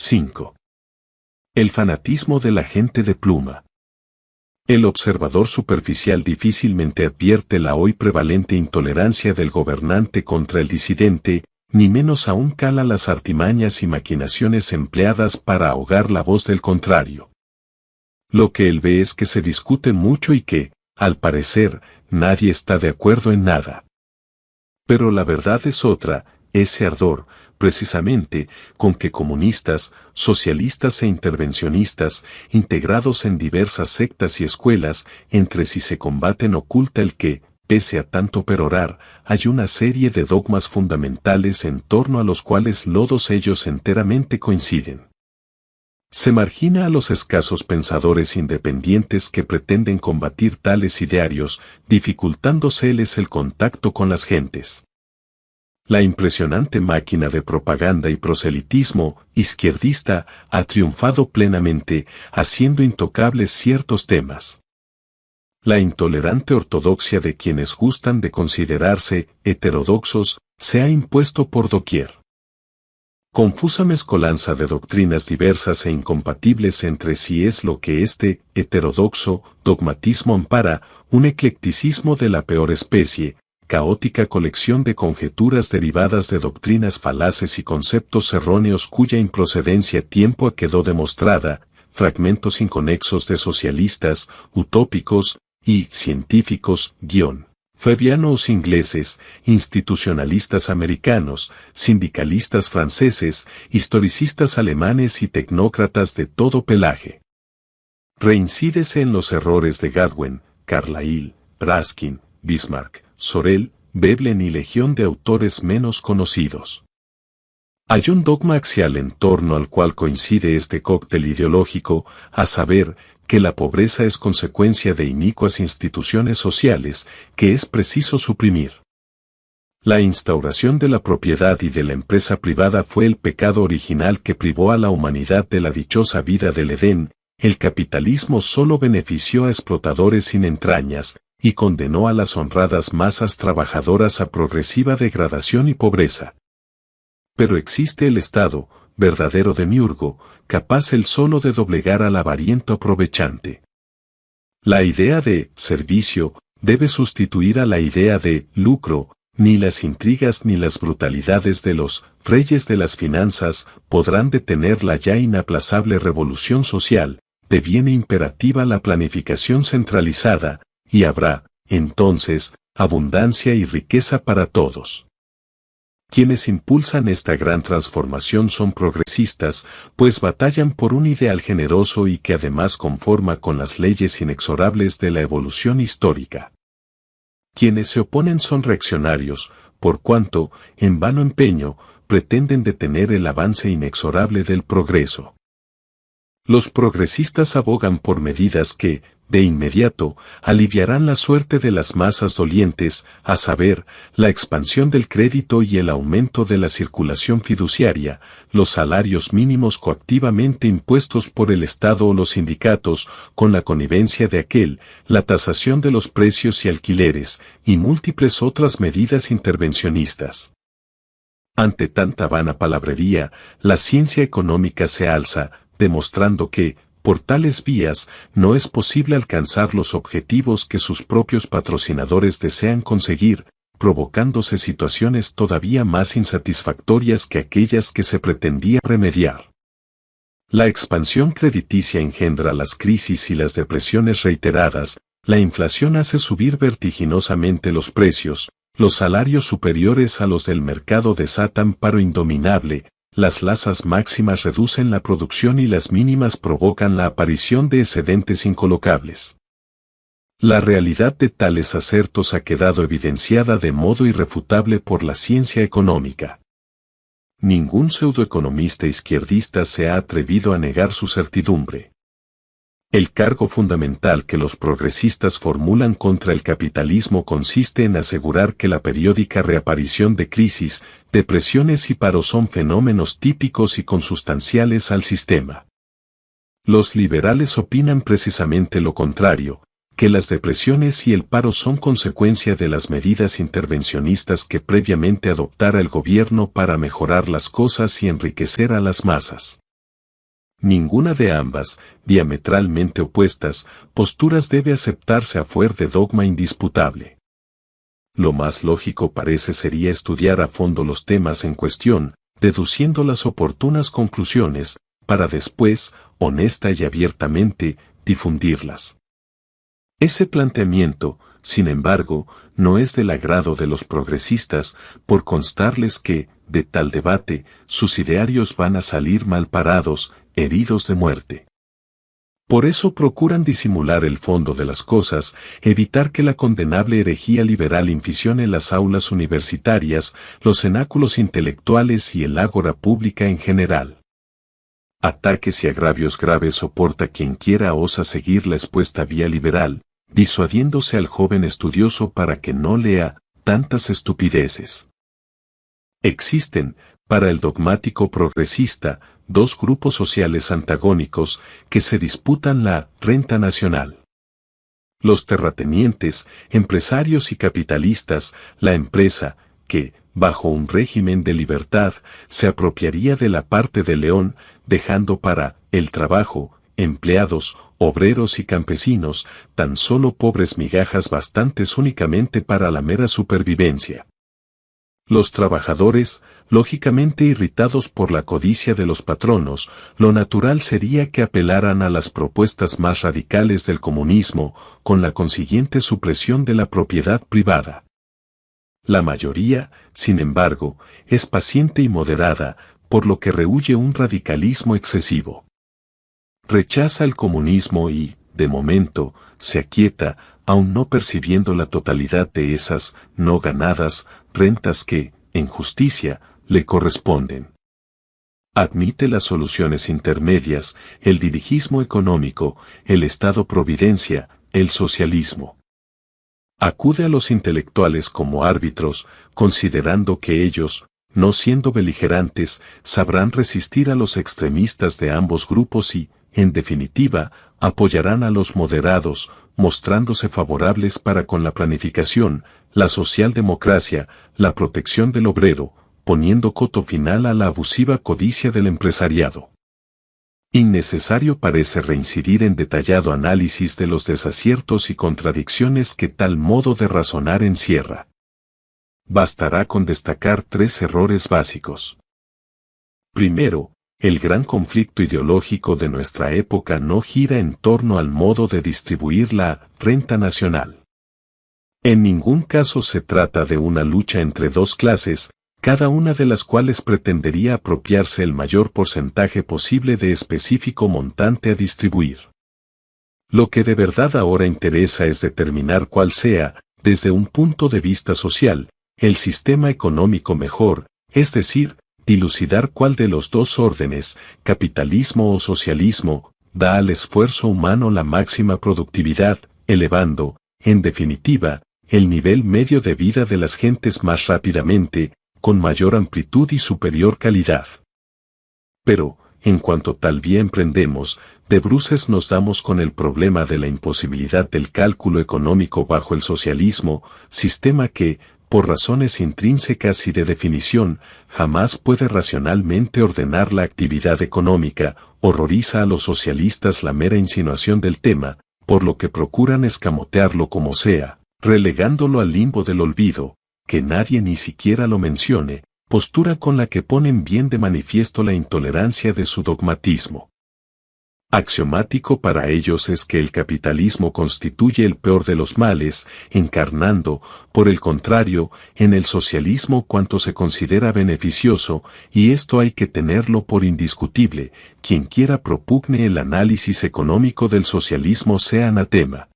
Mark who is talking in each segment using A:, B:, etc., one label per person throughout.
A: 5. El fanatismo de la gente de pluma. El observador superficial difícilmente advierte la hoy prevalente intolerancia del gobernante contra el disidente, ni menos aún cala las artimañas y maquinaciones empleadas para ahogar la voz del contrario. Lo que él ve es que se discute mucho y que, al parecer, nadie está de acuerdo en nada. Pero la verdad es otra, ese ardor, precisamente, con que comunistas, socialistas e intervencionistas, integrados en diversas sectas y escuelas, entre sí se combaten oculta el que, pese a tanto perorar, hay una serie de dogmas fundamentales en torno a los cuales todos ellos enteramente coinciden. Se margina a los escasos pensadores independientes que pretenden combatir tales idearios, dificultándoseles el contacto con las gentes. La impresionante máquina de propaganda y proselitismo izquierdista ha triunfado plenamente, haciendo intocables ciertos temas. La intolerante ortodoxia de quienes gustan de considerarse heterodoxos se ha impuesto por doquier. Confusa mezcolanza de doctrinas diversas e incompatibles entre sí es lo que este heterodoxo dogmatismo ampara, un eclecticismo de la peor especie, caótica colección de conjeturas derivadas de doctrinas falaces y conceptos erróneos cuya improcedencia tiempo quedó demostrada, fragmentos inconexos de socialistas, utópicos y científicos, fabianos ingleses, institucionalistas americanos, sindicalistas franceses, historicistas alemanes y tecnócratas de todo pelaje. Reincídese en los errores de Godwin, Carlyle, Ruskin, Bismarck, Sorel, Veblen y legión de autores menos conocidos. Hay un dogma axial en torno al cual coincide este cóctel ideológico, a saber, que la pobreza es consecuencia de inicuas instituciones sociales, que es preciso suprimir. La instauración de la propiedad y de la empresa privada fue el pecado original que privó a la humanidad de la dichosa vida del Edén, el capitalismo solo benefició a explotadores sin entrañas, y condenó a las honradas masas trabajadoras a progresiva degradación y pobreza. Pero existe el Estado, verdadero demiurgo, capaz él solo de doblegar al avariento aprovechante. La idea de servicio debe sustituir a la idea de lucro, ni las intrigas ni las brutalidades de los reyes de las finanzas podrán detener la ya inaplazable revolución social, deviene imperativa la planificación centralizada, y habrá, entonces, abundancia y riqueza para todos. Quienes impulsan esta gran transformación son progresistas, pues batallan por un ideal generoso y que además conforma con las leyes inexorables de la evolución histórica. Quienes se oponen son reaccionarios, por cuanto, en vano empeño, pretenden detener el avance inexorable del progreso. Los progresistas abogan por medidas que, de inmediato, aliviarán la suerte de las masas dolientes, a saber, la expansión del crédito y el aumento de la circulación fiduciaria, los salarios mínimos coactivamente impuestos por el Estado o los sindicatos, con la connivencia de aquel, la tasación de los precios y alquileres, y múltiples otras medidas intervencionistas. Ante tanta vana palabrería, la ciencia económica se alza, demostrando que, por tales vías, no es posible alcanzar los objetivos que sus propios patrocinadores desean conseguir, provocándose situaciones todavía más insatisfactorias que aquellas que se pretendía remediar. La expansión crediticia engendra las crisis y las depresiones reiteradas, la inflación hace subir vertiginosamente los precios, los salarios superiores a los del mercado desatan paro indominable, las tasas máximas reducen la producción y las mínimas provocan la aparición de excedentes incolocables. La realidad de tales acertos ha quedado evidenciada de modo irrefutable por la ciencia económica. Ningún pseudoeconomista izquierdista se ha atrevido a negar su certidumbre. El cargo fundamental que los progresistas formulan contra el capitalismo consiste en asegurar que la periódica reaparición de crisis, depresiones y paros son fenómenos típicos y consustanciales al sistema. Los liberales opinan precisamente lo contrario, que las depresiones y el paro son consecuencia de las medidas intervencionistas que previamente adoptara el gobierno para mejorar las cosas y enriquecer a las masas. Ninguna de ambas, diametralmente opuestas, posturas debe aceptarse a fuer de dogma indisputable. Lo más lógico parece sería estudiar a fondo los temas en cuestión, deduciendo las oportunas conclusiones, para después, honesta y abiertamente, difundirlas. Ese planteamiento, sin embargo, no es del agrado de los progresistas, por constarles que, de tal debate, sus idearios van a salir mal parados, heridos de muerte. Por eso procuran disimular el fondo de las cosas, evitar que la condenable herejía liberal inficione las aulas universitarias, los cenáculos intelectuales y el ágora pública en general. Ataques y agravios graves soporta quien quiera osa seguir la expuesta vía liberal, disuadiéndose al joven estudioso para que no lea tantas estupideces. Existen, para el dogmático progresista, dos grupos sociales antagónicos que se disputan la renta nacional. Los terratenientes, empresarios y capitalistas, la empresa, que, bajo un régimen de libertad, se apropiaría de la parte de León, dejando para el trabajo, empleados, obreros y campesinos, tan solo pobres migajas bastantes únicamente para la mera supervivencia. Los trabajadores, lógicamente irritados por la codicia de los patronos, lo natural sería que apelaran a las propuestas más radicales del comunismo, con la consiguiente supresión de la propiedad privada. La mayoría, sin embargo, es paciente y moderada, por lo que rehúye un radicalismo excesivo. Rechaza el comunismo y, de momento, se aquieta, aun no percibiendo la totalidad de esas, no ganadas, rentas que, en justicia, le corresponden. Admite las soluciones intermedias, el dirigismo económico, el Estado-providencia, el socialismo. Acude a los intelectuales como árbitros, considerando que ellos, no siendo beligerantes, sabrán resistir a los extremistas de ambos grupos y, en definitiva, apoyarán a los moderados, mostrándose favorables para con la planificación, la socialdemocracia, la protección del obrero, poniendo coto final a la abusiva codicia del empresariado. Innecesario parece reincidir en detallado análisis de los desaciertos y contradicciones que tal modo de razonar encierra. Bastará con destacar tres errores básicos. Primero, el gran conflicto ideológico de nuestra época no gira en torno al modo de distribuir la renta nacional. En ningún caso se trata de una lucha entre dos clases, cada una de las cuales pretendería apropiarse el mayor porcentaje posible de específico montante a distribuir. Lo que de verdad ahora interesa es determinar cuál sea, desde un punto de vista social, el sistema económico mejor, es decir, dilucidar cuál de los dos órdenes, capitalismo o socialismo, da al esfuerzo humano la máxima productividad, elevando, en definitiva, el nivel medio de vida de las gentes más rápidamente, con mayor amplitud y superior calidad. Pero, en cuanto tal vía emprendemos, de bruces nos damos con el problema de la imposibilidad del cálculo económico bajo el socialismo, sistema que, por razones intrínsecas y de definición, jamás puede racionalmente ordenar la actividad económica. Horroriza a los socialistas la mera insinuación del tema, por lo que procuran escamotearlo como sea, relegándolo al limbo del olvido, que nadie ni siquiera lo mencione, postura con la que ponen bien de manifiesto la intolerancia de su dogmatismo. Axiomático para ellos es que el capitalismo constituye el peor de los males, encarnando, por el contrario, en el socialismo cuanto se considera beneficioso, y esto hay que tenerlo por indiscutible, quien quiera propugne el análisis económico del socialismo sea anatema.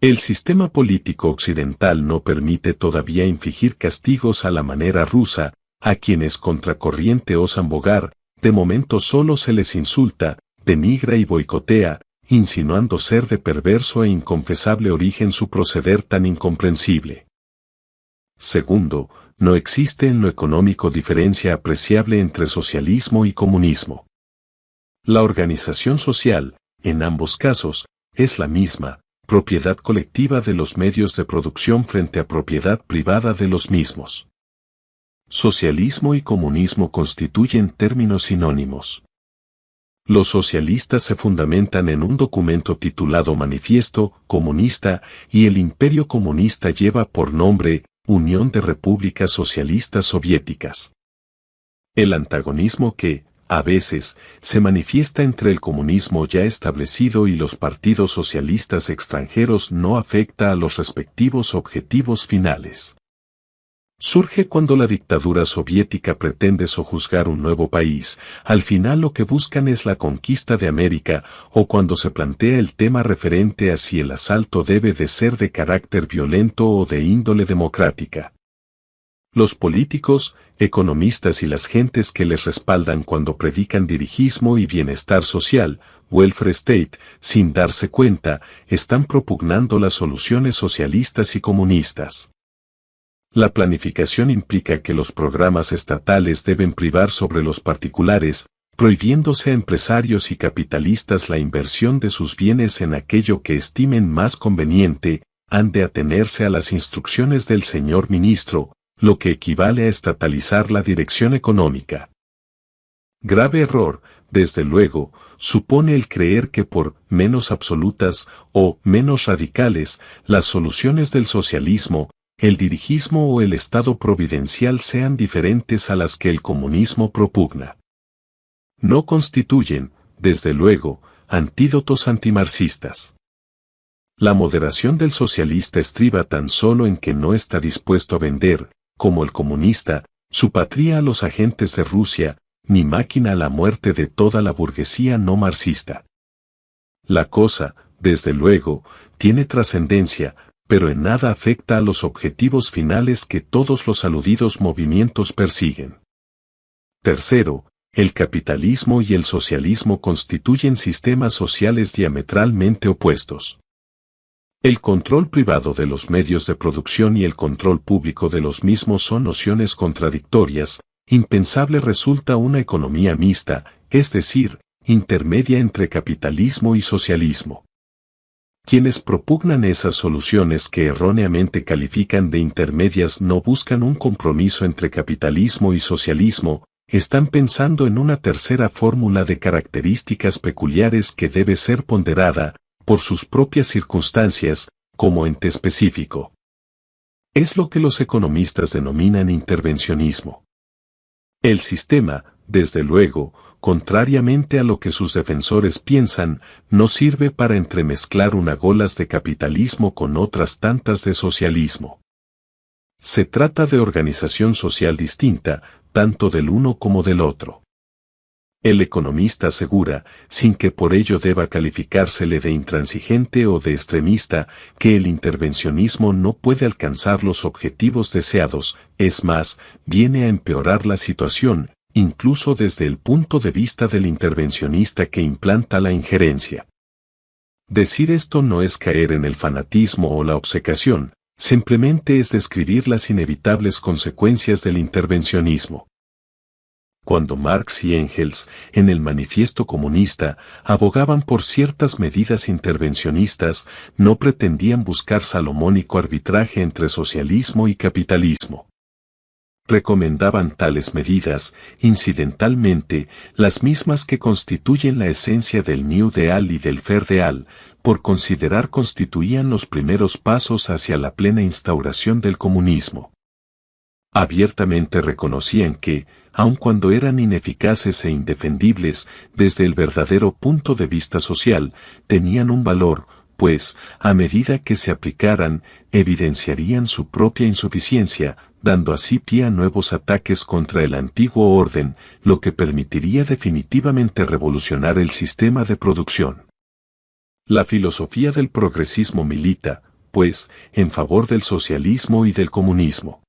A: El sistema político occidental no permite todavía infligir castigos a la manera rusa, a quienes contracorriente osan bogar, de momento solo se les insulta, denigra y boicotea, insinuando ser de perverso e inconfesable origen su proceder tan incomprensible. Segundo, no existe en lo económico diferencia apreciable entre socialismo y comunismo. La organización social, en ambos casos, es la misma, propiedad colectiva de los medios de producción frente a propiedad privada de los mismos. Socialismo y comunismo constituyen términos sinónimos. Los socialistas se fundamentan en un documento titulado Manifiesto Comunista y el Imperio Comunista lleva por nombre Unión de Repúblicas Socialistas Soviéticas. El antagonismo que, a veces, se manifiesta entre el comunismo ya establecido y los partidos socialistas extranjeros no afecta a los respectivos objetivos finales. Surge cuando la dictadura soviética pretende sojuzgar un nuevo país, al final lo que buscan es la conquista de América, o cuando se plantea el tema referente a si el asalto debe de ser de carácter violento o de índole democrática. Los políticos, economistas y las gentes que les respaldan cuando predican dirigismo y bienestar social, welfare state, sin darse cuenta, están propugnando las soluciones socialistas y comunistas. La planificación implica que los programas estatales deben privar sobre los particulares, prohibiéndose a empresarios y capitalistas la inversión de sus bienes en aquello que estimen más conveniente, han de atenerse a las instrucciones del señor ministro, lo que equivale a estatalizar la dirección económica. Grave error, desde luego, supone el creer que por menos absolutas o menos radicales las soluciones del socialismo, el dirigismo o el Estado providencial sean diferentes a las que el comunismo propugna. No constituyen, desde luego, antídotos antimarxistas. La moderación del socialista estriba tan solo en que no está dispuesto a vender, como el comunista, su patria a los agentes de Rusia, ni máquina a la muerte de toda la burguesía no marxista. La cosa, desde luego, tiene trascendencia, pero en nada afecta a los objetivos finales que todos los aludidos movimientos persiguen. Tercero, el capitalismo y el socialismo constituyen sistemas sociales diametralmente opuestos. El control privado de los medios de producción y el control público de los mismos son nociones contradictorias. Impensable resulta una economía mixta, es decir, intermedia entre capitalismo y socialismo. Quienes propugnan esas soluciones que erróneamente califican de intermedias no buscan un compromiso entre capitalismo y socialismo, están pensando en una tercera fórmula de características peculiares que debe ser ponderada, por sus propias circunstancias, como ente específico. Es lo que los economistas denominan intervencionismo. El sistema, desde luego, contrariamente a lo que sus defensores piensan, no sirve para entremezclar unagolas de capitalismo con otras tantas de socialismo. Se trata de organización social distinta, tanto del uno como del otro. El economista asegura, sin que por ello deba calificársele de intransigente o de extremista, que el intervencionismo no puede alcanzar los objetivos deseados, es más, viene a empeorar la situación, incluso desde el punto de vista del intervencionista que implanta la injerencia. Decir esto no es caer en el fanatismo o la obcecación, simplemente es describir las inevitables consecuencias del intervencionismo. Cuando Marx y Engels, en el Manifiesto Comunista, abogaban por ciertas medidas intervencionistas, no pretendían buscar salomónico arbitraje entre socialismo y capitalismo. Recomendaban tales medidas, incidentalmente, las mismas que constituyen la esencia del New Deal y del Fair Deal, por considerar constituían los primeros pasos hacia la plena instauración del comunismo. Abiertamente reconocían que, aun cuando eran ineficaces e indefendibles desde el verdadero punto de vista social, tenían un valor, pues, a medida que se aplicaran, evidenciarían su propia insuficiencia, dando así pie a nuevos ataques contra el antiguo orden, lo que permitiría definitivamente revolucionar el sistema de producción. La filosofía del progresismo milita, pues, en favor del socialismo y del comunismo.